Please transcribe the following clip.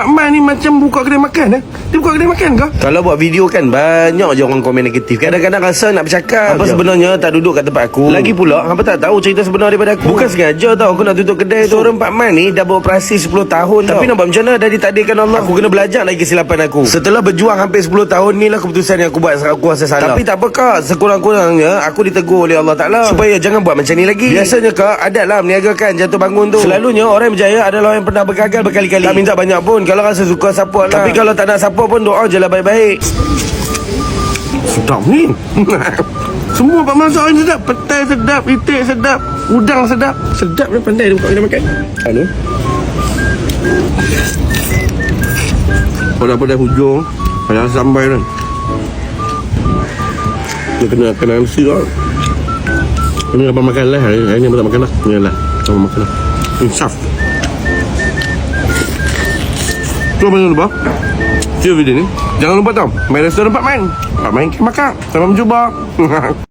Pak Man ni macam buka kedai makan Dia buka kedai makan ke? Kalau buat video kan banyak je orang komen negatif. Kadang-kadang rasa nak bercakap apa sebenarnya tak duduk kat tempat aku. Lagi pula hampa tak tahu cerita sebenar daripada aku. Bukan sengaja tau aku nak tutup kedai tu. Orang Pak Man ni dah beroperasi 10 tahun tau. Tapi nak buat macam mana dah ditakdirkan Allah. Aku kena belajar lagi kesilapan aku. Setelah berjuang hampir 10 tahun ni lah keputusan yang aku buat. Aku rasa salah. Tapi tak apa kak, sekurang-kurangnya aku ditegur oleh Allah Ta'ala supaya jangan buat macam ni lagi. Biasanya kak ada lah meniagakan jatuh bangun tu. Selalunya orang yang berjaya adalah orang yang pernah bergagal berkali-kali. Tak minta banyak pun. Kalau rasa suka support lah. Tapi kalau tak nak support pun doa je lah baik-baik. Sedap ni. Semua Pak masak ni sedap. Petai sedap, itik sedap, udang sedap. Sedap dia pandai dia buka kedai makan. Anu. Kalau pada hujung ada sambal kan. Dia kena nasi lah. Ini apa makan lah. Hari ni tak makan lah. Ni lah. Apa makan lah. Insaf. Cuba jangan lupa share video ni. Jangan lupa tau main restoran Pak Man. Pak Man makan. Sampai berjumpa.